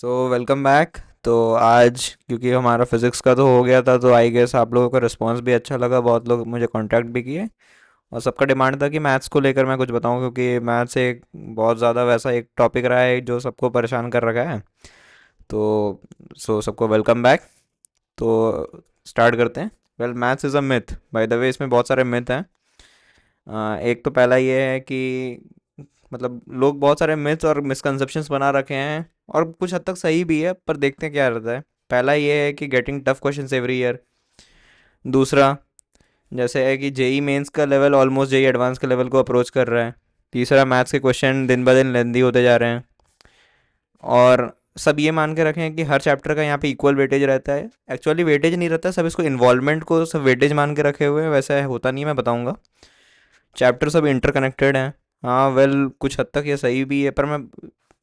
Welcome back. तो आज क्योंकि हमारा फिज़िक्स का तो हो गया था, तो आई गेस आप लोगों का रिस्पांस भी अच्छा लगा, बहुत लोग मुझे कांटेक्ट भी किए। और सबका डिमांड था कि मैथ्स को लेकर मैं कुछ बताऊं, क्योंकि मैथ्स एक बहुत ज़्यादा वैसा एक टॉपिक रहा है जो सबको परेशान कर रखा है। तो सबको वेलकम बैक। तो स्टार्ट करते हैं। Well, maths is a myth, by the way इसमें बहुत सारे मिथ हैं। एक तो पहला ये है कि मतलब लोग बहुत सारे मिथ्स और मिसकंसेप्शंस बना रखे हैं, और कुछ हद तक सही भी है, पर देखते हैं क्या रहता है। पहला ये है कि getting tough questions every year. दूसरा, जैसे है कि जेई मेंस का लेवल ऑलमोस्ट जेई एडवांस के लेवल को अप्रोच कर रहा है। तीसरा, मैथ्स के क्वेश्चन दिन ब दिन लेंदी होते जा रहे हैं। और सब ये मान के रखें कि हर चैप्टर का यहाँ पे इक्वल वेटेज रहता है। एक्चुअली वेटेज नहीं रहता, सब इसको इन्वॉल्वमेंट को सब वेटेज मान के रखे हुए हैं, वैसा होता नहीं है, मैं बताऊंगा। चैप्टर सब इंटरकनेक्टेड हैं। हाँ वेल, कुछ हद तक ये सही भी है, पर मैं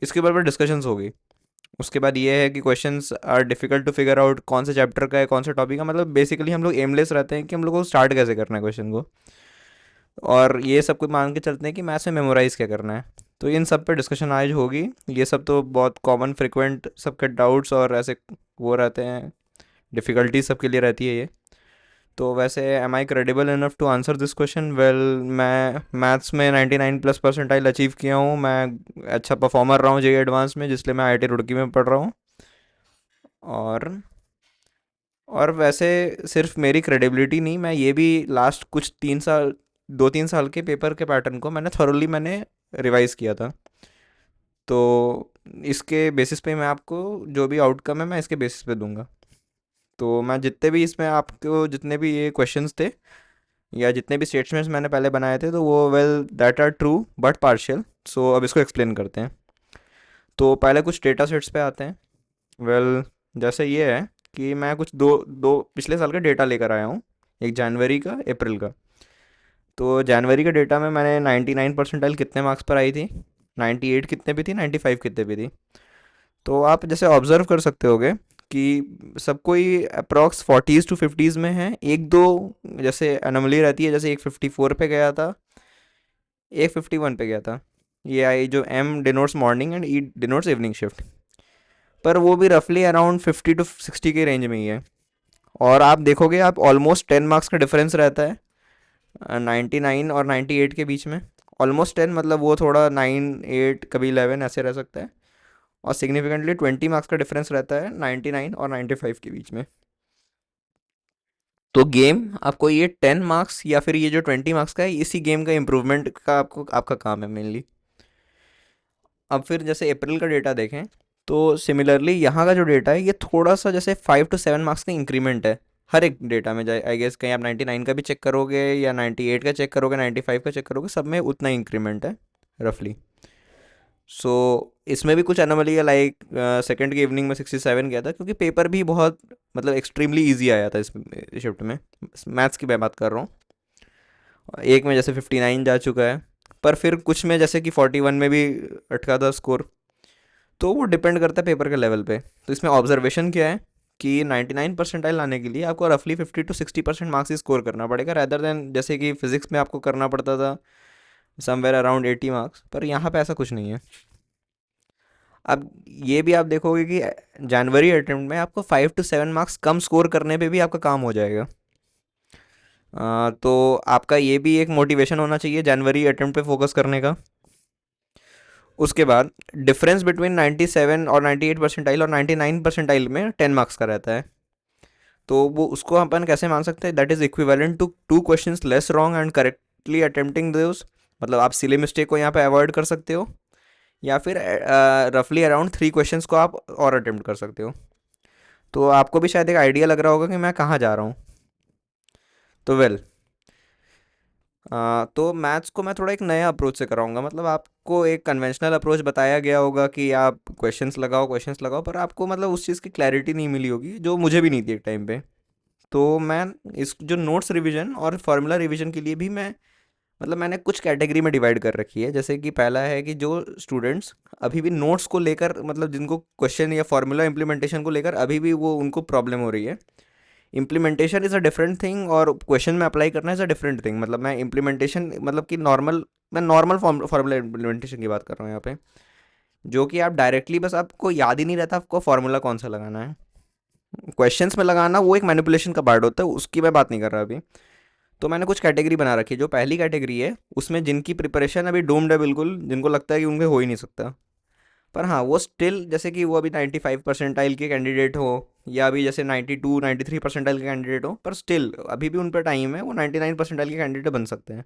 इसके बारे में डिस्कशंस होगी। उसके बाद ये है कि questions are difficult to figure out कौन से चैप्टर का है, कौन से टॉपिक का। मतलब बेसिकली हम लोग एमलेस रहते हैं कि हम लोग को स्टार्ट कैसे करना है क्वेश्चन को। और ये सब कुछ मान के चलते हैं कि मैथ्स में मेमोराइज क्या करना है। तो इन सब पे डिस्कशन आज होगी। ये सब तो बहुत कॉमन फ्रिक्वेंट सबके डाउट्स और ऐसे वो रहते हैं, डिफ़िकल्टी सबके लिए रहती है ये। तो वैसे am I credible enough to answer this question? Well, मैं मैथ्स में 99 प्लस परसेंटाइल अचीव किया हूँ। मैं अच्छा परफॉर्मर रहा हूँ जे एडवांस में, जिसलिए मैं आईआईटी रुड़की में पढ़ रहा हूँ। और और वैसे सिर्फ मेरी क्रेडिबिलिटी नहीं, मैं ये भी लास्ट कुछ 3 साल, 2-3 साल के पेपर के पैटर्न को मैंने रिवाइज किया था। तो इसके बेसिस पे मैं आपको जो भी आउटकम है मैं इसके बेसिस पे दूंगा। तो मैं जितने भी इसमें आपको जितने भी ये क्वेश्चंस थे या जितने भी स्टेटमेंट्स मैंने पहले बनाए थे, तो वो well that are true but partial. So अब इसको एक्सप्लेन करते हैं। तो पहले कुछ डेटा सेट्स पे आते हैं। वेल, जैसे ये है कि मैं कुछ दो दो पिछले साल का डेटा लेकर आया हूँ, एक जनवरी का, अप्रैल का। तो जनवरी के डेटा में मैंने 99 परसेंटाइल कितने मार्क्स पर आई थी, 98 कितने पे थी, 95 कितने पे थी। तो आप जैसे ऑब्जर्व कर सकते होगे कि सब कोई अप्रॉक्स 40s to 50s में है। एक दो जैसे अनोमली रहती है, जैसे एक 54 पे गया था, एक 51 पे गया था। ये आई जो M denotes morning and E denotes evening shift. पर वो भी रफली अराउंड 50 to 60 के रेंज में ही है। और आप देखोगे, आप ऑलमोस्ट 10 मार्क्स का डिफरेंस रहता है 99 और 98 के बीच में। ऑलमोस्ट 10 मतलब वो थोड़ा 9, 8, कभी 11 ऐसे रह सकता है। और सिग्निफिकेंटली 20 मार्क्स का डिफरेंस रहता है 99 और 95 के बीच में। तो गेम आपको ये 10 मार्क्स या फिर ये जो 20 मार्क्स का है, इसी गेम का इम्प्रूवमेंट का आपको आपका काम है मेनली। अब फिर जैसे अप्रैल का डेटा देखें, तो सिमिलरली यहाँ का जो डेटा है ये थोड़ा सा जैसे 5 to 7 मार्क्स का इंक्रीमेंट है हर एक डेटा में। जाए आई गेस कहीं आप 99 का भी चेक करोगे या 98 का चेक करोगे, 95 का चेक करोगे, सब में उतना ही इंक्रीमेंट है रफली। सो इसमें भी कुछ एनोमली है, लाइक सेकंड की इवनिंग में 67 गया था, क्योंकि पेपर भी बहुत मतलब एक्सट्रीमली इजी आया था इस शिफ्ट में। मैथ्स की मैं बात कर रहा हूँ। एक में जैसे 59 जा चुका है, पर फिर कुछ में जैसे कि 41 में भी अटका था स्कोर। तो वो डिपेंड करता है पेपर के लेवल पे। तो इसमें ऑब्जर्वेशन क्या है कि 99 परसेंटाइल लाने के लिए आपको रफली 50 to 60% मार्क्स ही स्कोर करना पड़ेगा, रैदर देन जैसे कि फिजिक्स में आपको करना पड़ता था समवेयर अराउंड 80 मार्क्स। पर यहाँ पे ऐसा कुछ नहीं है। अब ये भी आप देखोगे कि जनवरी अटेम्प्ट में आपको 5 to 7 मार्क्स कम स्कोर करने पे भी आपका काम हो जाएगा। तो आपका ये भी एक मोटिवेशन होना चाहिए जनवरी अटेम्प्ट पे फोकस करने का। उसके बाद डिफरेंस बिटवीन 97 और 98 परसेंटाइल और 99 परसेंटाइल में 10 मार्क्स का रहता है। तो वो उसको अपन कैसे मान सकते हैं? That is equivalent to 2 questions less wrong and correctly attempting those. मतलब आप सिली मिस्टेक को यहाँ पे अवॉइड कर सकते हो, या फिर रफली अराउंड 3 क्वेश्चंस को आप और अटेम्प्ट कर सकते हो। तो आपको भी शायद एक आइडिया लग रहा होगा कि मैं कहाँ जा रहा हूँ। तो वेल, तो मैथ्स को मैं थोड़ा एक नया अप्रोच से कराऊंगा। मतलब आपको एक कन्वेंशनल अप्रोच बताया गया होगा कि आप क्वेश्चंस लगाओ, पर आपको मतलब उस चीज़ की क्लैरिटी नहीं मिली होगी, जो मुझे भी नहीं थी एक टाइम पे। तो मैं इस जो नोट्स रिवीजन और फार्मूला रिवीजन के लिए भी मैं मतलब मैंने कुछ कैटेगरी में डिवाइड कर रखी है। जैसे कि पहला है कि जो स्टूडेंट्स अभी भी नोट्स को लेकर, मतलब जिनको क्वेश्चन या फार्मूला इम्प्लीमेंटेशन को लेकर अभी भी वो उनको प्रॉब्लम हो रही है। Implementation is a different thing और क्वेश्चन में अप्लाई करना इज़ अ डिफरेंट थिंग। मतलब मैं इम्प्लीमेंटेशन मतलब कि नॉर्मल, मैं नॉर्मल फार्मूला इम्प्लीमेंटेशन की बात कर रहा हूँ यहाँ पे। जो कि आप डायरेक्टली, बस आपको याद ही नहीं रहता आपको फार्मूला कौन सा लगाना है। क्वेश्चंस में लगाना वो एक मैनिपुलेशन का पार्ट होता है, उसकी मैं बात नहीं कर रहा अभी। तो मैंने कुछ कैटेगरी बना रखी है। जो पहली कैटेगरी है उसमें जिनकी प्रिपरेशन अभी डूम्ड है बिल्कुल, जिनको लगता है कि उनके हो ही नहीं सकता, पर हाँ वो स्टिल, जैसे कि वो अभी 95 परसेंटाइल के कैंडिडेट हो, या अभी जैसे 92 93 परसेंटाइल के कैंडिडेट हो, पर स्टिल अभी भी उन पर टाइम है, वो 99 परसेंटाइल के कैंडिडेट बन सकते हैं।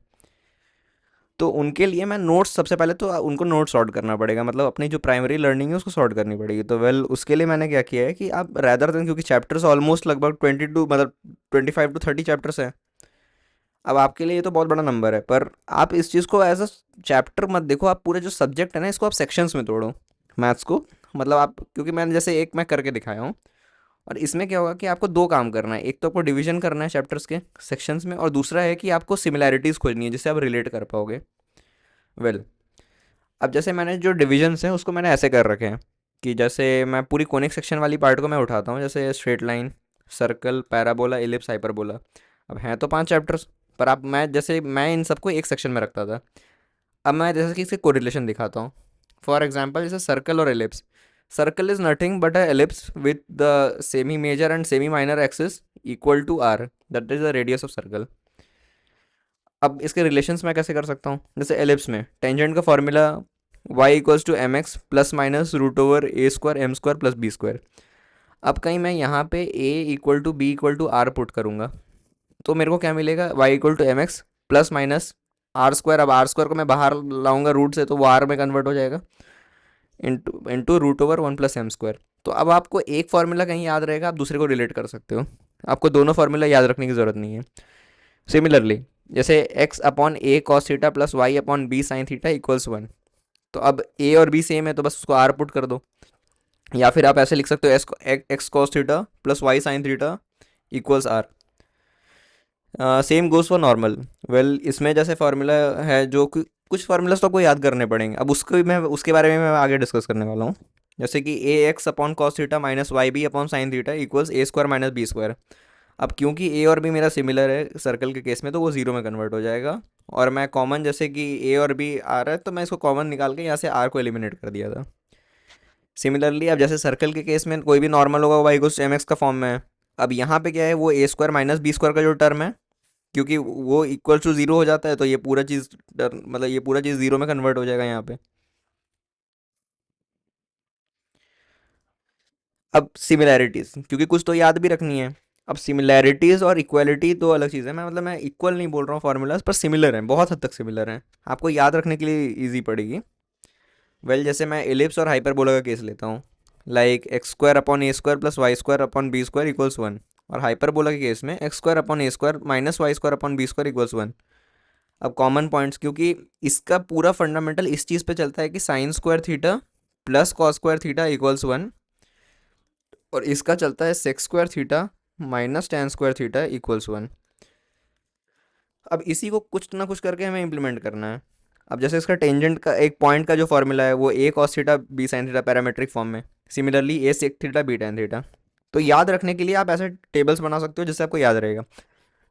तो उनके लिए मैं नोट्स, सबसे पहले तो उनको नोट सॉर्ट करना पड़ेगा, मतलब अपनी जो प्राइमरी लर्निंग है उसको सॉर्ट करनी पड़ेगी। तो उसके लिए मैंने क्या किया है कि आप रैदर देन, क्योंकि चैप्टर्स ऑलमोस्ट लगभग 22, मतलब 25 to 30 चैप्टर्स हैं। अब आपके लिए ये तो बहुत बड़ा नंबर है, पर आप इस चीज़ को एज अ चैप्टर मत देखो, आप पूरे जो सब्जेक्ट है ना इसको आप सेक्शंस में तोड़ो, मैथ्स को। मतलब आप, क्योंकि मैंने जैसे एक मैं करके दिखाया हूँ, और इसमें क्या होगा कि आपको दो काम करना है। एक तो आपको डिवीजन करना है चैप्टर्स के सेक्शंस में, और दूसरा है कि आपको सिमिलैरिटीज़ खोजनी है जिससे आप रिलेट कर पाओगे। वेल, अब जैसे मैंने जो डिविजन्स हैं उसको मैंने ऐसे कर रखे हैं कि जैसे मैं पूरी कोनिक सेक्शन वाली पार्ट को मैं उठाता हूँ, जैसे straight line, circle, parabola, ellipse, hyperbola. अब हैं तो 5 चैप्टर्स, पर आप, मैं इन सबको एक सेक्शन में रखता था। अब मैं जैसे कि इसके कोरिलेशन दिखाता हूँ। फॉर एग्जांपल जैसे सर्कल और ellipse. Circle is nothing but a ellipse with the semi major and semi minor axis equal to R, that is the radius of circle. अब इसके रिलेशंस मैं कैसे कर सकता हूँ? जैसे एलिप्स में टेंजेंट का formula y equals to M X plus minus root over A square M square plus B square. अब कहीं मैं यहाँ पे a equal to B equal to R put करूँगा, तो मेरे को क्या मिलेगा? y equal to M X plus minus R square. अब आर स्क्वायर को मैं बाहर लाऊंगा रूट से, तो वो आर में कन्वर्ट हो जाएगा, into into root over 1 + m²। तो अब आपको एक फार्मूला कहीं याद रहेगा, आप दूसरे को रिलेट कर सकते हो। आपको दोनों फार्मूला याद रखने की ज़रूरत नहीं है। सिमिलरली, जैसे x upon A cos theta plus Y upon B sine theta equals 1। तो अब a और b सेम है तो बस उसको r पुट कर दो। या फिर आप ऐसे लिख सकते हो X cos theta plus Y sign theta equals R. Same goes for normal. Well, इसमें जैसे फार्मूला है जो कुछ फार्मूलाज तो आपको याद करने पड़ेंगे, अब उसको भी मैं, उसके बारे में मैं आगे डिस्कस करने वाला हूँ। जैसे कि A X upon cos theta minus Y B upon sine theta equals A square minus B square. अब क्योंकि ए और बी मेरा सिमिलर है सर्कल के केस में, तो वो जीरो में कन्वर्ट हो जाएगा। और मैं कॉमन, जैसे कि ए और बी आ रहा है तो मैं इसको कॉमन निकाल के यहाँ से आर को एलिमिनेट कर दिया था। सिमिलरली, अब जैसे सर्कल के केस में कोई भी नॉर्मल होगा वाई इक्वल्स एम एक्स का फॉर्म में है। अब यहाँ पे क्या है, वो ए स्क्वायर माइनस बी स्क्वायर का जो टर्म है, क्योंकि वो इक्वल टू जीरो हो जाता है, तो ये पूरा चीज़, मतलब ये पूरा चीज़ जीरो में कन्वर्ट हो जाएगा यहाँ पे। अब सिमिलैरिटीज़, क्योंकि कुछ तो याद भी रखनी है। अब सिमिलैरिटीज़ और इक्वलिटी दो अलग चीज़ है। मैं इक्वल नहीं बोल रहा हूँ फार्मूलाज, पर सिमिलर हैं, बहुत हद तक सिमिलर हैं, आपको याद रखने के लिए ईजी पड़ेगी। वेल, जैसे मैं एलिप्स और हाइपरबोला का केस लेता हूँ, like X square upon A square plus Y square upon B square equals 1। और हाइपरबोला के केस में X square upon A square minus Y square upon B square equals 1। अब कॉमन पॉइंट्स, क्योंकि इसका पूरा फंडामेंटल इस चीज़ पे चलता है कि sine square theta plus cos square theta equals 1, और इसका चलता है sex square theta minus ten square theta equals 1। अब इसी को कुछ ना कुछ करके हमें इम्प्लीमेंट करना है। अब जैसे इसका टेंजेंट का एक पॉइंट का जो फॉर्मूला है वो A cos theta B sine theta parametric form में। Similarly A sec theta B tan theta. तो याद रखने के लिए आप ऐसे टेबल्स बना सकते हो जिससे आपको याद रहेगा।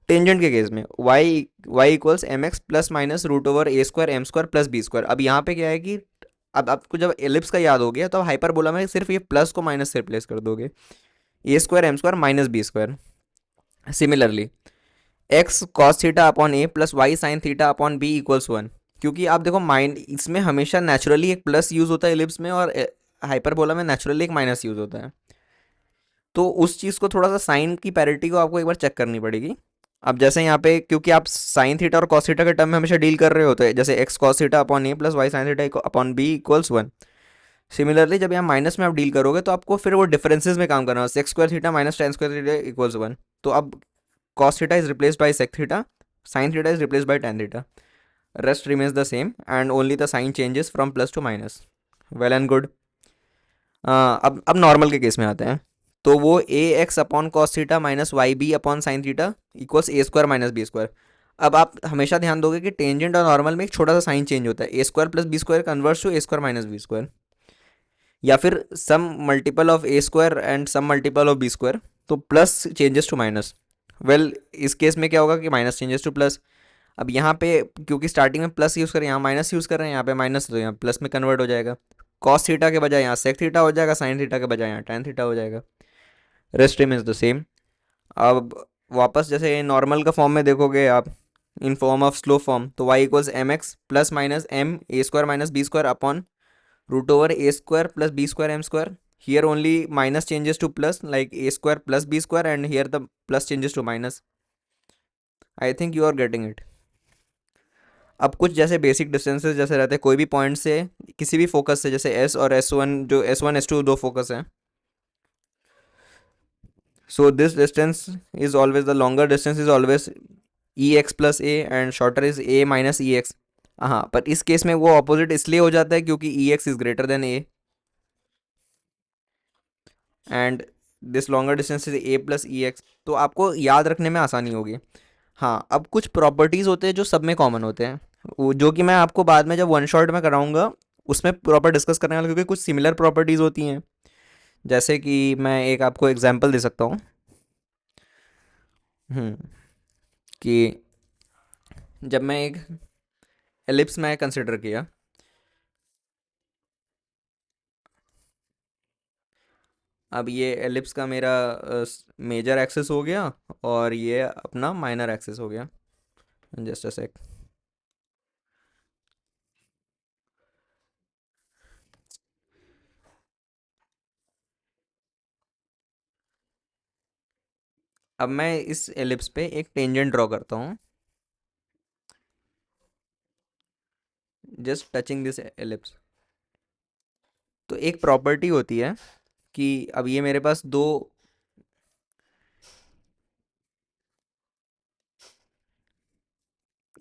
टेंजेंट के केस में Y equals M X plus minus root over A square M square plus B square. अब यहाँ पे क्या है कि अब आपको जब एलिप्स का याद हो गया तो हाइपरबोला में सिर्फ ये प्लस को माइनस से रिप्लेस कर दोगे, A square M square minus B square. Similarly, X cos theta upon A plus Y sign theta upon B equals 1। क्योंकि आप देखो, माइंड इसमें हमेशा नेचुरली एक प्लस यूज़ होता है एलिप्स में, और हाइपरबोला में नेचुरली एक माइनस यूज़ होता है। तो उस चीज़ को थोड़ा सा, साइन की पैरिटी को आपको एक बार चेक करनी पड़ेगी। अब जैसे यहाँ पे, क्योंकि आप साइन थीटा और कॉस थीटा के टर्म में हमेशा डील कर रहे होते हैं, जैसे X cos theta upon A plus Y sign theta upon B equals 1। Similarly, जब यहाँ माइनस में आप डील करोगे तो आपको फिर वो डिफरेंसेस में काम करना है। Sex square theta minus ten square theta equals 1। तो अब cos theta is replaced by sec theta, sin theta is replaced by tan theta, rest remains the same and only the sign changes from plus to minus. Well and good. अब normal के case में आते हैं। तो वो A X upon cos theta minus Y B upon sine theta equals A square minus B square. अब आप हमेशा ध्यान दोगे कि टेंजेंट और नॉर्मल में एक छोटा सा साइन चेंज होता है, A square plus B square converts to A square minus B square, या फिर some multiple of A square and some multiple of B square, तो plus changes to minus. Well, इस केस में क्या होगा कि माइनस चेंजेस टू प्लस। अब यहाँ पे क्योंकि स्टार्टिंग में प्लस यूज़ करें, यहाँ माइनस यूज़ कर रहे हैं, यहाँ पे माइनस, तो यहाँ प्लस में कन्वर्ट हो जाएगा। कॉस थीटा के बजाय यहाँ सेक थीटा हो जाएगा, साइन थीटा के बजाय यहाँ टैन थीटा हो जाएगा। Rest remains the same. अब वापस जैसे नॉर्मल का फॉर्म में देखोगे आप, in form of slope form, तो y equals M X plus minus M A square minus B square upon root over A square plus B square M square. Here only minus changes to plus, like A square plus B square, and here the plus changes to minus. I think you are getting it. अब कुछ जैसे basic distances जैसे रहते हैं कोई भी point से किसी भी फोकस से, जैसे एस और एस वन, जो एस वन एस टू दो फोकस हैं, so this distance is always, the longer distance is always ex plus a and shorter is a minus ex। हाँ, पर इस केस में वो ऑपोजिट इसलिए हो जाता है क्योंकि ex is greater than a and this longer distance is a plus ex। तो आपको याद रखने में आसानी होगी। हाँ, अब कुछ प्रॉपर्टीज़ होते हैं जो सब में कॉमन होते हैं, जो कि मैं आपको बाद में जब वन शॉट में कराऊंगा उसमें प्रॉपर डिस्कस करने वाला, क्योंकि कुछ सिमिलर प्रॉपर्टीज़ होती हैं। जैसे कि मैं एक आपको एग्जांपल दे सकता हूँ। हम्म, कि जब मैं एक एलिप्स में कंसिडर किया, अब ये एलिप्स का मेरा मेजर एक्सेस हो गया और ये अपना माइनर एक्सेस हो गया। जस्ट अ सेक। अब मैं इस एलिप्स पे एक टेंजेंट ड्रॉ करता हूँ, जस्ट टचिंग दिस एलिप्स। तो एक प्रॉपर्टी होती है कि अब ये मेरे पास दो,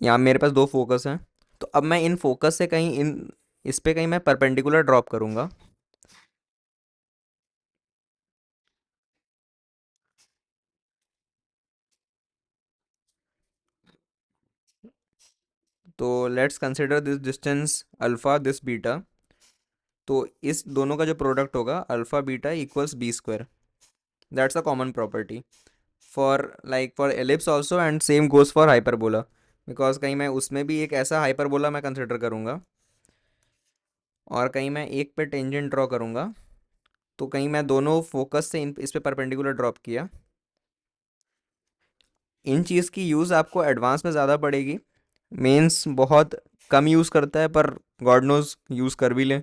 यहाँ मेरे पास दो फोकस हैं, तो अब मैं इन फोकस से कहीं इन इस पे कहीं मैं परपेंडिकुलर ड्रॉप करूँगा, तो let's consider this distance alpha, this beta. तो इस दोनों का जो प्रोडक्ट होगा alpha beta equals B square. That's a common property for, like for ellipse also, and same goes for hyperbola. Because कहीं मैं उसमें भी एक ऐसा हाइपरबोला मैं कंसिडर करूँगा और कहीं मैं एक पे टेंजेंट ड्रॉ करूँगा, तो कहीं मैं दोनों फोकस से इस पे परपेंडिकुलर ड्रॉप किया। इन चीज़ की यूज़ आपको एडवांस में ज़्यादा पड़ेगी, मेंस बहुत कम यूज़ करता है, पर गॉड नोज यूज़ कर भी लें।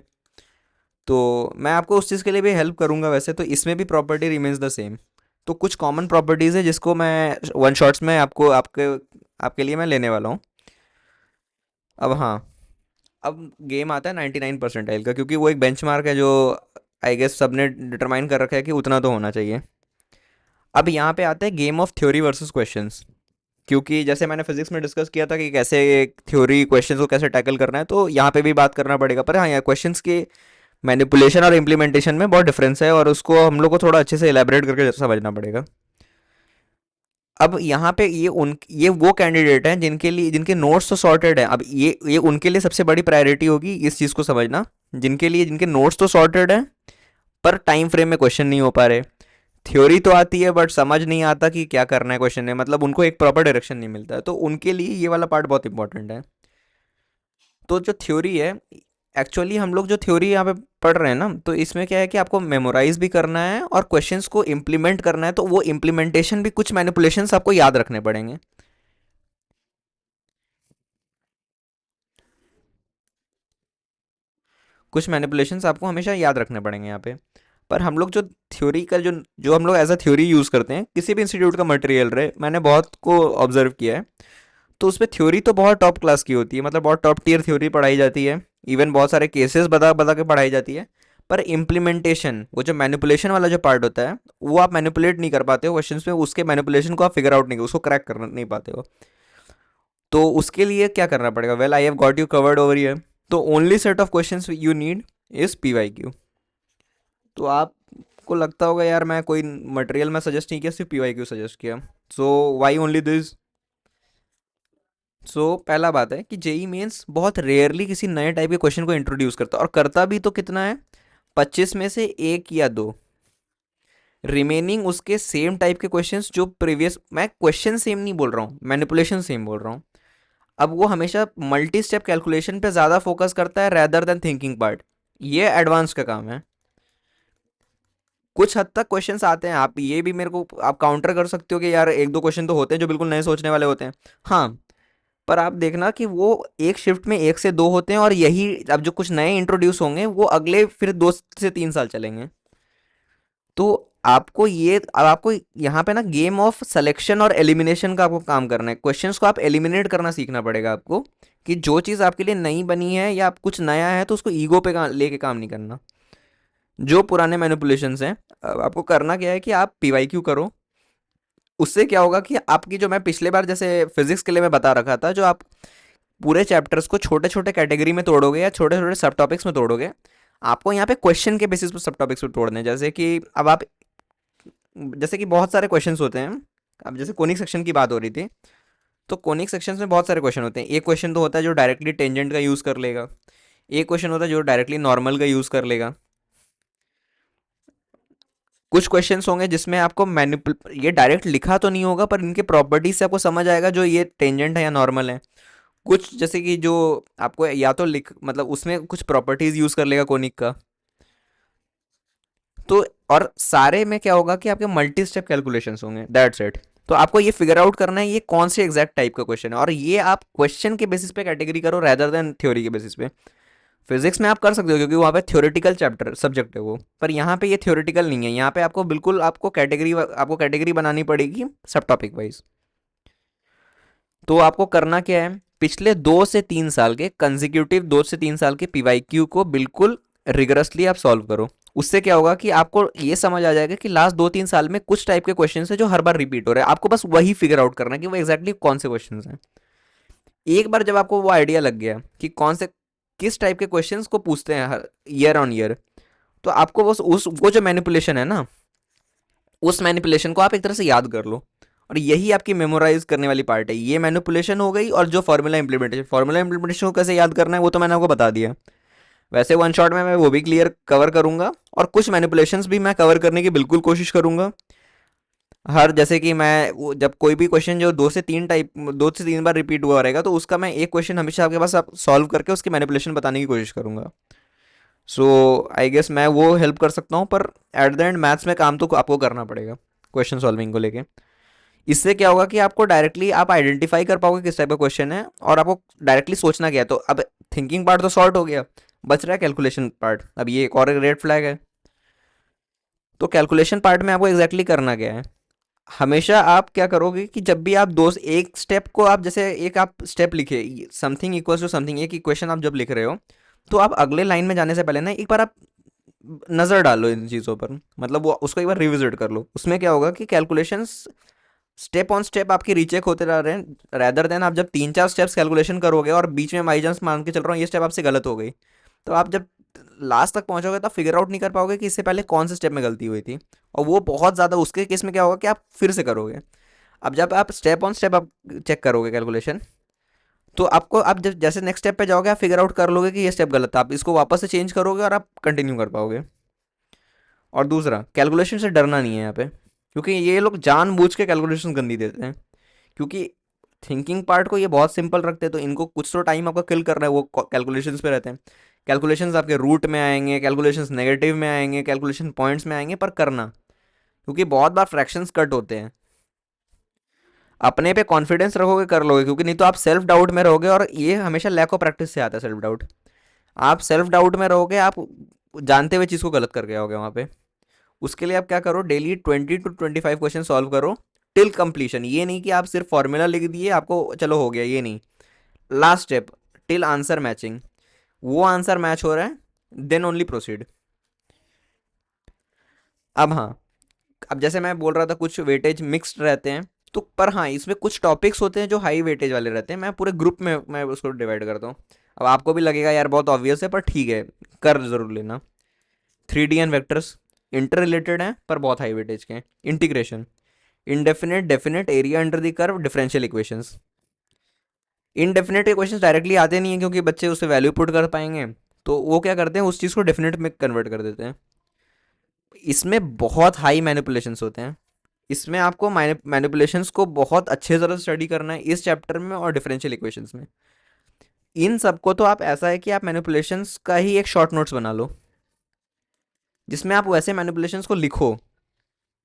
तो मैं आपको उस चीज़ के लिए भी हेल्प करूँगा। वैसे तो इसमें भी प्रॉपर्टी रिमेन्स द सेम। तो कुछ कॉमन प्रॉपर्टीज़ है जिसको मैं वन शॉट्स में आपको आपके आपके लिए मैं लेने वाला हूँ। अब हाँ, अब गेम आता है 99 परसेंटाइल का, क्योंकि वो एक बेंचमार्क है जो आई गेस सबने डिटरमाइन कर रखा है कि उतना तो होना चाहिए। अब यहाँ पे आता है game of theory versus questions, क्योंकि जैसे मैंने फिजिक्स में डिस्कस किया था कि कैसे थ्योरी क्वेश्चंस को कैसे टैकल करना है, तो यहाँ पे भी बात करना पड़ेगा। पर हाँ, यहाँ क्वेश्चंस के मैनिपुलेशन और इम्प्लीमेंटेशन में बहुत डिफरेंस है, और उसको हम लोग को थोड़ा अच्छे से एलैबोरेट करके समझना पड़ेगा। अब यहाँ पे ये वो कैंडिडेट हैं जिनके लिए जिनके नोट्स तो सॉर्टेड हैं। अब ये उनके लिए सबसे बड़ी प्रायोरिटी होगी इस चीज़ को समझना, जिनके लिए जिनके नोट्स तो सॉर्टेड हैं पर टाइम फ्रेम में क्वेश्चन नहीं हो पा रहे। थ्योरी तो आती है बट समझ नहीं आता कि क्या करना है क्वेश्चन में, मतलब उनको एक प्रॉपर डायरेक्शन नहीं मिलता है, तो उनके लिए ये वाला पार्ट बहुत इंपॉर्टेंट है। तो जो थ्योरी है, एक्चुअली हम लोग जो थ्योरी यहाँ पे पढ़ रहे हैं ना, तो इसमें क्या है कि आपको मेमोराइज भी करना है और क्वेश्चंस को इम्प्लीमेंट करना है, तो वो इम्प्लीमेंटेशन भी कुछ मैनिपुलेशंस आपको याद रखने पड़ेंगे। कुछ मैनिपुलेशंस आपको हमेशा याद रखने पड़ेंगे यहाँ पे। पर हम लोग जो थ्योरी का जो जो हम लोग एज अ थ्योरी यूज़ करते हैं, किसी भी इंस्टीट्यूट का मटेरियल रहे, मैंने बहुत को ऑब्जर्व किया है, तो उसमें थ्योरी तो बहुत टॉप क्लास की होती है, मतलब बहुत टॉप टीयर थ्योरी पढ़ाई जाती है, इवन बहुत सारे केसेस बता बता के पढ़ाई जाती है। पर इम्प्लीमेंटेशन, वो जो मैनिपुलेशन वाला जो पार्ट होता है, वो आप मैनिपुलेट नहीं कर पाते हो क्वेश्चंस में, उसके मैनिपुलेशन को आप फिगर आउट नहीं, उसको क्रैक कर नहीं पाते हो। तो उसके लिए क्या करना पड़ेगा? Well, I have got you covered over here. तो only set of questions you need is PYQ. तो आपको लगता होगा यार मैं कोई मटेरियल में सजेस्ट नहीं किया, सिर्फ पीवाईक्यू सजेस्ट किया। सो वाई ओनली दिस? सो पहला बात है कि जेई मेंस बहुत रेयरली किसी नए टाइप के क्वेश्चन को इंट्रोड्यूस करता है, और करता भी तो कितना है, 25 में से एक या दो। रिमेनिंग उसके सेम टाइप के क्वेश्चंस जो प्रीवियस, मैं क्वेश्चन सेम नहीं बोल रहा हूँ, मैनिपुलेशन सेम बोल रहा हूँ। अब वो हमेशा मल्टी स्टेप कैलकुलेशन पे ज़्यादा फोकस करता है रैदर देन थिंकिंग पार्ट। ये एडवांस का काम है। कुछ हद तक क्वेश्चंस आते हैं, आप ये भी मेरे को आप काउंटर कर सकते हो कि यार एक दो क्वेश्चन तो होते हैं जो बिल्कुल नए सोचने वाले होते हैं। हाँ, पर आप देखना कि वो एक शिफ्ट में एक से दो होते हैं, और यही अब जो कुछ नए इंट्रोड्यूस होंगे वो अगले फिर 2 से 3 साल चलेंगे। तो आपको ये, अब आपको यहाँ पे ना गेम ऑफ सिलेक्शन और एलिमिनेशन का आपको काम करना है। क्वेश्चंस को आप एलिमिनेट करना सीखना पड़ेगा आपको, कि जो चीज़ आपके लिए नई बनी है या आप कुछ नया है तो उसको ईगो पे लेके काम नहीं करना। जो पुराने मैनिपुलेशंस हैं, अब आपको करना क्या है कि आप पीवाईक्यू करो। उससे क्या होगा कि आपकी, जो मैं पिछले बार जैसे फिजिक्स के लिए मैं बता रखा था, जो आप पूरे चैप्टर्स को छोटे छोटे कैटेगरी में तोड़ोगे या छोटे छोटे सब टॉपिक्स में तोड़ोगे, आपको यहाँ पे क्वेश्चन के बेसिस पर सब टॉपिक्स पे तोड़ने हैं। जैसे कि अब आप, जैसे कि बहुत सारे क्वेश्चंस होते हैं। अब जैसे कोनिक सेक्शन की बात हो रही थी, तो कोनिक सेक्शंस में बहुत सारे क्वेश्चन होते हैं। एक क्वेश्चन तो होता है जो डायरेक्टली टेंजेंट का यूज़ कर लेगा, एक क्वेश्चन होता है जो डायरेक्टली नॉर्मल का यूज़ कर लेगा। कुछ क्वेश्चंस होंगे जिसमें आपको मैनिपुल ये डायरेक्ट लिखा तो नहीं होगा, पर इनके प्रॉपर्टीज से आपको समझ आएगा जो ये टेंजेंट है या नॉर्मल है। कुछ जैसे कि जो आपको या तो लिख, मतलब उसमें कुछ प्रॉपर्टीज यूज कर लेगा कोनिक का। तो और सारे में क्या होगा कि आपके मल्टी स्टेप कैलकुलेशंस होंगे, दैट्स इट। तो आपको ये फिगर आउट करना है ये कौन से एग्जैक्ट टाइप का क्वेश्चन है, और ये आप क्वेश्चन के बेसिस पे कैटेगरी करो रेदर देन थ्योरी के बेसिस पे। फिजिक्स में आप कर सकते हो क्योंकि वहाँ पे थ्योरेटिकल चैप्टर सब्जेक्ट है वो, पर यहाँ पे ये थ्योरेटिकल नहीं है। यहाँ पे आपको बिल्कुल आपको कैटेगरी बनानी पड़ेगी सब टॉपिक वाइज। तो आपको करना क्या है, पिछले 2 से 3 साल के कंजिक्यूटिव 2 से 3 साल के पीवाईक्यू को बिल्कुल रिगरसली आप सॉल्व करो। उससे क्या होगा कि आपको ये समझ आ जाएगा कि लास्ट 2 3 साल में कुछ टाइप के क्वेश्चन है जो हर बार रिपीट हो रहे हैं। आपको बस वही फिगर आउट करना है कि वो एग्जैक्टली कौन से क्वेश्चन हैं। एक बार जब आपको वो आइडिया लग गया कि कौन से किस टाइप के क्वेश्चंस को पूछते हैं हर ईयर ऑन ईयर, तो आपको उस वो जो मैनिपुलेशन है ना, उस मैनिपुलेशन को आप एक तरह से याद कर लो। और यही आपकी मेमोराइज करने वाली पार्ट है। ये मैनिपुलेशन हो गई, और जो फॉर्मूला इंप्लीमेंटेशन को कैसे याद करना है वो तो मैंने आपको बता दिया। वैसे वन शॉट में मैं वो भी क्लियर कवर करूंगा, और कुछ मैनिपुलेशंस भी मैं कवर करने की बिल्कुल कोशिश करूंगा। हर जैसे कि मैं जब कोई भी क्वेश्चन जो 2 से 3 बार रिपीट हुआ रहेगा, तो उसका मैं एक क्वेश्चन हमेशा आपके पास आप सॉल्व करके उसकी मैनिपुलेशन बताने की कोशिश करूंगा। सो आई गेस मैं वो हेल्प कर सकता हूँ, पर एट द एंड मैथ्स में काम तो आपको करना पड़ेगा क्वेश्चन सॉल्विंग को लेके। इससे क्या होगा कि आपको डायरेक्टली आप आइडेंटिफाई कर पाओगे किस टाइप का क्वेश्चन है, और आपको डायरेक्टली सोचना क्या है। तो अब थिंकिंग पार्ट तो सॉर्ट हो गया, बच रहा है कैलकुलेशन पार्ट। अब ये एक और रेड फ्लैग है। तो कैलकुलेशन पार्ट में आपको एग्जैक्टली करना क्या है, हमेशा आप क्या करोगे कि जब भी आप दो एक स्टेप को आप जैसे एक आप स्टेप लिखे, समथिंग इक्वल्स टू समथिंग, एक इक्वेशन आप जब लिख रहे हो, तो आप अगले लाइन में जाने से पहले ना एक बार आप नज़र डालो इन चीज़ों पर, मतलब वो उसको एक बार रिविजिट कर लो। उसमें क्या होगा कि कैलकुलेशंस स्टेप ऑन स्टेप आपके रीचेक होते रह रहे हैं, रैदर देन आप जब 3 4 स्टेप्स कैलकुलेशन करोगे और बीच में बाई चांस मान के चल रहा हूँ ये स्टेप आपसे गलत हो गई, तो आप जब लास्ट तक पहुंचोगे तो फिगर आउट नहीं कर पाओगे कि इससे पहले कौन से स्टेप में गलती हुई थी। और वो बहुत ज़्यादा उसके केस में क्या होगा कि आप फिर से करोगे। अब जब आप स्टेप ऑन स्टेप आप चेक करोगे कैलकुलेशन, तो आपको आप जब जैसे नेक्स्ट स्टेप पे जाओगे आप फिगर आउट कर लोगे कि ये स्टेप गलत था, आप इसको वापस से चेंज करोगे और आप कंटिन्यू कर पाओगे। और दूसरा, कैलकुलेशन से डरना नहीं है यहाँ पे, क्योंकि ये लोग जानबूझ के कैलकुलेशन गंदी देते हैं। क्योंकि थिंकिंग पार्ट को ये बहुत सिंपल रखते हैं, तो इनको कुछ तो टाइम आपका किल करना है, वो कैलकुलेशंस पे रहते हैं। कैलकुलेशंस आपके रूट में आएंगे, कैलकुलेशंस नेगेटिव में आएंगे, कैलकुलेशन पॉइंट्स में आएंगे, पर करना, क्योंकि बहुत बार फ्रैक्शंस कट होते हैं। अपने पे कॉन्फिडेंस रखोगे कर लोगे, क्योंकि नहीं तो आप सेल्फ डाउट में रहोगे, और ये हमेशा लैक ऑफ प्रैक्टिस से आता है सेल्फ डाउट। आप सेल्फ डाउट में रहोगे, आप जानते हुए चीज़ को गलत करके आओगे वहाँ पे। उसके लिए आप क्या करो, डेली 20 to 25 क्वेश्चन सॉल्व करो टिल कंप्लीशन। ये नहीं कि आप सिर्फ फॉर्मूला लिख दिए आपको चलो हो गया, ये नहीं। Last step, till answer matching. वो आंसर मैच हो रहा है, देन ओनली प्रोसीड। अब हाँ, अब जैसे मैं बोल रहा था कुछ वेटेज मिक्स्ड रहते हैं, तो पर हाँ इसमें कुछ टॉपिक्स होते हैं जो हाई वेटेज वाले रहते हैं। मैं पूरे ग्रुप में मैं उसको डिवाइड करता हूँ। अब आपको भी लगेगा यार बहुत ऑब्वियस है, पर ठीक है, कर जरूर लेना। 3D and vectors inter related हैं पर बहुत हाई वेटेज के हैं। Integration, indefinite definite area under the curve, differential equations. Indefinite equations directly आते नहीं है क्योंकि बच्चे उसे वैल्यू पुट कर पाएंगे, तो वो क्या करते हैं उस चीज़ को डेफिनेट में कन्वर्ट कर देते हैं। इसमें बहुत हाई मैनिपुलेशंस होते हैं। इसमें आपको मैनिपुलेशंस को बहुत अच्छे तरह से स्टडी करना है इस चैप्टर में और डिफरेंशियल इक्वेशंस में। इन सबको तो आप ऐसा है कि आप मैनिपुलेशंस का ही एक शॉर्ट नोट्स बना लो, जिसमें आप वैसे मैनिपुलेशंस को लिखो,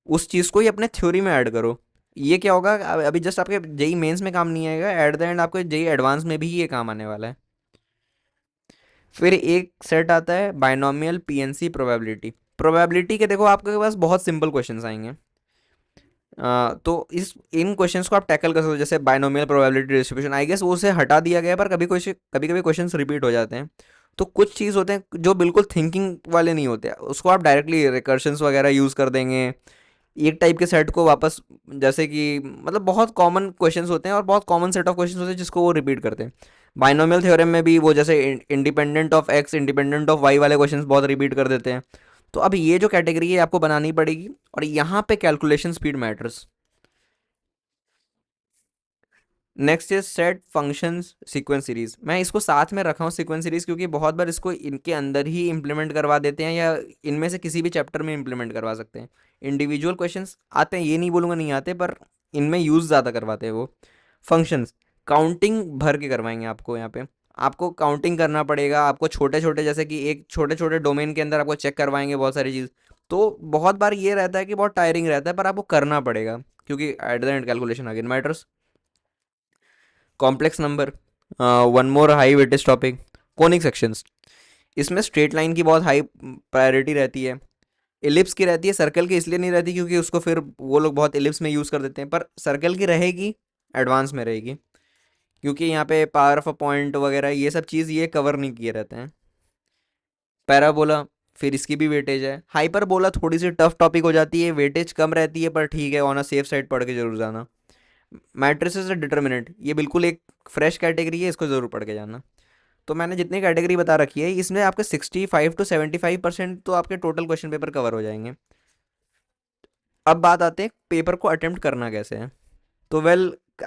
उस चीज़ को ही अपने थ्योरी में ऐड करो। ये क्या होगा, अभी जस्ट आपके जेई मेंस में काम नहीं आएगा, एट द एंड आपके जेई एडवांस में भी ये काम आने वाला है। फिर एक सेट आता है बायनोमियल पीएनसी प्रोबेबिलिटी। प्रोबेबिलिटी के देखो आपके पास बहुत सिंपल क्वेश्चंस आएंगे। तो इस इन क्वेश्चंस को आप टैकल कर सकते हो, जैसे binomial probability distribution. I guess वो उसे हटा दिया गया है, पर कभी कभी क्वेश्चंस रिपीट हो जाते हैं। तो कुछ चीज़ होते हैं जो बिल्कुल थिंकिंग वाले नहीं होते, उसको आप डायरेक्टली रिकर्शंस वगैरह यूज़ कर देंगे एक टाइप के सेट को वापस। जैसे कि मतलब बहुत कॉमन क्वेश्चंस होते हैं और बहुत कॉमन सेट ऑफ क्वेश्चंस होते हैं जिसको वो रिपीट करते हैं। बाइनोमियल थ्योरम में भी वो जैसे independent of X independent of Y वाले क्वेश्चंस बहुत रिपीट कर देते हैं। तो अब ये जो कैटेगरी है आपको बनानी पड़ेगी, और यहाँ पे calculation speed matters. Next is set functions sequence series. मैं इसको साथ में रखा हूँ सीक्वेंस सीरीज, क्योंकि बहुत बार इसको इनके अंदर ही इंप्लीमेंट करवा देते हैं, या इनमें से किसी भी चैप्टर में इंप्लीमेंट करवा सकते हैं। इंडिविजुअल क्वेश्चंस आते हैं, ये नहीं बोलूँगा नहीं आते, पर इनमें यूज़ ज़्यादा करवाते हैं वो। फंक्शंस काउंटिंग भर के करवाएंगे आपको यहाँ पे। आपको काउंटिंग करना पड़ेगा, आपको छोटे छोटे, जैसे कि एक छोटे छोटे डोमेन के अंदर आपको चेक करवाएंगे बहुत सारी चीज़। तो बहुत बार ये रहता है कि बहुत टायरिंग रहता है, पर आपको करना पड़ेगा, क्योंकि at the end calculation again matters. Complex number, one more high weightage topic, conic sections. इसमें स्ट्रेट लाइन की बहुत हाई प्रायोरिटी रहती है, एलिप्स की रहती है, सर्कल की इसलिए नहीं रहती क्योंकि उसको फिर वो लोग बहुत एलिप्स में यूज़ कर देते हैं, पर सर्कल की रहेगी, एडवांस में रहेगी, क्योंकि यहाँ पे पावर ऑफ अ पॉइंट वगैरह ये सब चीज़ ये कवर नहीं किए रहते हैं। पैराबोला, फिर इसकी भी वेटेज है। हाइपरबोला थोड़ी सी टफ टॉपिक हो जाती है, वेटेज कम रहती है, पर ठीक है, ऑन अ सेफ साइड पढ़ के जरूर जाना। मैट्रिसेस डिटर्मिनेंट, ये बिल्कुल एक फ्रेश कैटेगरी है, इसको ज़रूर पढ़ के जाना। तो मैंने जितनी कैटेगरी बता रखी है, इसमें आपके 65 to 75% तो आपके टोटल क्वेश्चन पेपर कवर हो जाएंगे। अब बात आते हैं पेपर को अटेम्प्ट करना कैसे है। तो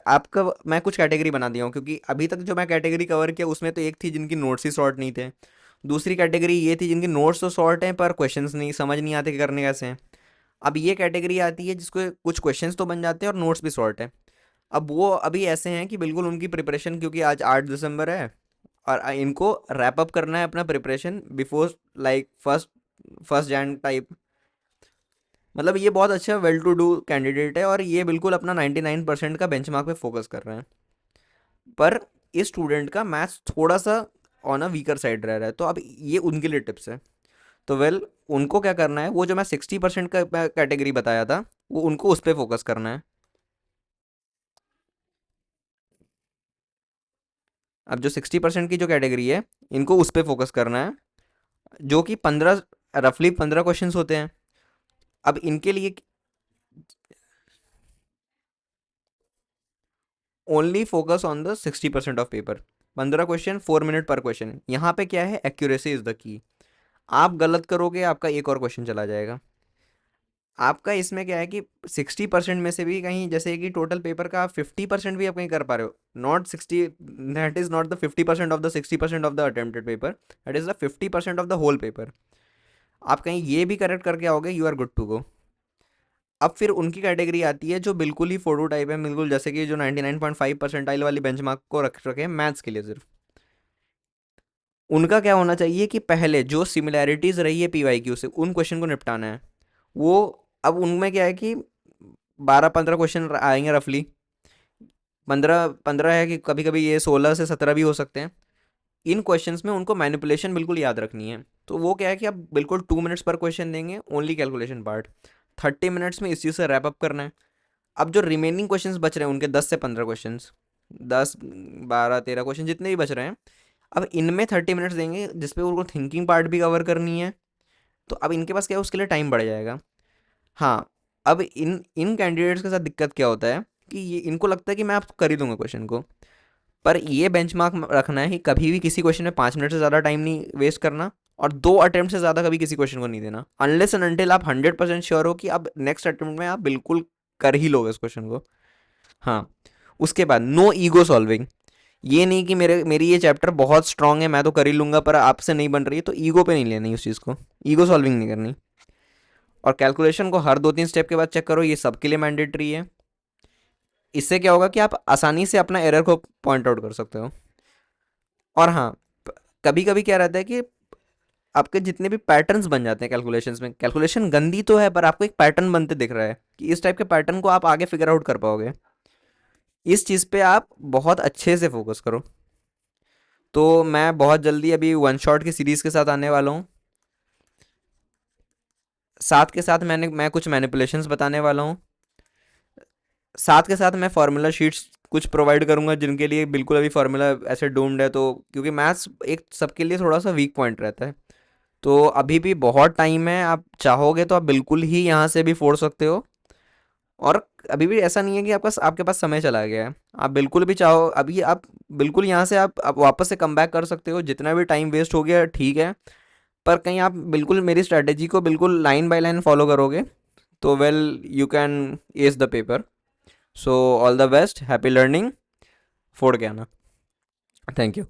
आपका मैं कुछ कैटेगरी बना दिया हूँ, क्योंकि अभी तक जो मैं कैटेगरी कवर किया उसमें तो एक थी जिनकी नोट्स ही शॉर्ट नहीं थे, दूसरी कैटेगरी ये थी जिनकी नोट्स तो शॉर्ट हैं पर क्वेश्चंस नहीं समझ नहीं आते कि करने कैसे हैं। अब ये कैटेगरी आती है जिसको कुछ क्वेश्चंस तो बन जाते हैं और नोट्स भी शॉर्ट है। अब वो अभी ऐसे हैं कि बिल्कुल उनकी प्रिपरेशन, क्योंकि आज 8 दिसंबर है, और इनको रैप अप करना है अपना preparation before like first first Jan type. मतलब ये बहुत अच्छा वेल टू डू कैंडिडेट है, और ये बिल्कुल अपना 99% का बेंचमार्क पे फोकस कर रहे हैं। पर इस स्टूडेंट का मैथ्स थोड़ा सा ऑन अ वीकर साइड रह रहा है, तो अब ये उनके लिए टिप्स है। तो उनको क्या करना है, वो जो मैं 60% का कैटेगरी बताया था, वो उनको उस पर फोकस करना है। अब जो 60% की जो कैटेगरी है, इनको उस पर फोकस करना है, जो कि 15 क्वेश्चंस होते हैं। अब इनके लिए only focus on the 60% of paper. 15 question, 4 minute पर क्वेश्चन। यहाँ पे क्या है, एक्यूरेसी इज द की। आप गलत करोगे आपका एक और क्वेश्चन चला जाएगा। आपका इसमें क्या है कि 60% में से भी कहीं, जैसे कि टोटल पेपर का आप 50% भी आप कहीं कर पा रहे हो, not 60, that is not the 50% of the 60% of the attempted paper, that is the 50% of the whole paper. आप कहीं ये भी करेक्ट करके आओगे, you are good to go. अब फिर उनकी कैटेगरी आती है जो बिल्कुल ही फोटो टाइप है, बिल्कुल जैसे कि जो 99.5 परसेंटाइल वाली बेंचमार्क को रख रखे हैं मैथ्स के लिए सिर्फ। उनका क्या होना चाहिए कि पहले जो सिमिलैरिटीज रही है पीवाईक्यू से, उन क्वेश्चन को निपटाना है। वो अब उनमें क्या है कि 12-15 क्वेश्चन आएंगे रफली। 15-15 है कि कभी कभी ये 16 से 17 भी हो सकते हैं। इन क्वेश्चंस में उनको मैनिपुलेशन बिल्कुल याद रखनी है। तो वो क्या है कि आप बिल्कुल 2 मिनट्स पर क्वेश्चन देंगे, ओनली कैलकुलेशन पार्ट। 30 मिनट्स में इस चीज़ से रैप अप करना है। अब जो रिमेनिंग क्वेश्चंस बच रहे हैं उनके 10 से 15 क्वेश्चंस, 10, 12, 13 क्वेश्चन जितने भी बच रहे हैं, अब इनमें 30 मिनट्स देंगे जिसपे उनको थिंकिंग पार्ट भी कवर करनी है। तो अब इनके पास क्या है, उसके लिए टाइम बढ़ जाएगा। हाँ। अब इन इन कैंडिडेट्स के साथ दिक्कत क्या होता है कि ये इनको लगता है कि मैं आप कर ही दूंगा क्वेश्चन को, पर ये बेंचमार्क रखना है कि कभी भी किसी क्वेश्चन में 5 मिनट से ज़्यादा टाइम नहीं वेस्ट करना, और 2 अटेम्प्ट से ज़्यादा कभी किसी क्वेश्चन को नहीं देना, अनलेस एंड अनटिल आप 100% श्योर हो कि अब नेक्स्ट अटेम्प्ट में आप बिल्कुल कर ही लोगे उस क्वेश्चन को। हाँ। उसके बाद नो ईगो सॉल्विंग। ये नहीं कि मेरी ये चैप्टर बहुत स्ट्रांग है, मैं तो कर ही लूंगा, पर आपसे नहीं बन रही है, तो ईगो पे नहीं लेनी उस चीज़ को, ईगो सॉल्विंग नहीं करनी। और कैलकुलेशन को हर 2-3 स्टेप के बाद चेक करो, ये सबके लिए मैंडेटरी है। इससे क्या होगा कि आप आसानी से अपना एरर को पॉइंट आउट कर सकते हो। और हाँ, कभी कभी क्या रहता है कि आपके जितने भी पैटर्न्स बन जाते हैं कैलकुलेशंस में, कैलकुलेशन गंदी तो है पर आपको एक पैटर्न बनते दिख रहा है कि इस टाइप के पैटर्न को आप आगे फिगर आउट कर पाओगे। इस चीज़ पे आप बहुत अच्छे से फोकस करो। तो मैं बहुत जल्दी अभी वन शॉट की सीरीज के साथ आने वाला हूँ। साथ के साथ मैं कुछ मैनिपुलेशंस बताने वाला हूँ। साथ के साथ मैं फार्मूला शीट्स कुछ प्रोवाइड करूंगा जिनके लिए बिल्कुल अभी फार्मूला ऐसे डूम्ड है, तो क्योंकि मैथ्स एक सबके लिए थोड़ा सा वीक पॉइंट रहता है। तो अभी भी बहुत टाइम है, आप चाहोगे तो आप बिल्कुल ही यहाँ से भी फोड़ सकते हो। और अभी भी ऐसा नहीं है कि आपके पास समय चला गया है। आप बिल्कुल भी चाहो अभी आप बिल्कुल यहाँ से आप वापस से कम बैक कर सकते हो। जितना भी टाइम वेस्ट हो गया ठीक है, पर कहीं आप बिल्कुल मेरी स्ट्रैटेजी को बिल्कुल लाइन बाय लाइन फॉलो करोगे तो well you can S the paper. So all the best, happy learning, फोड़ के आना। Thank you.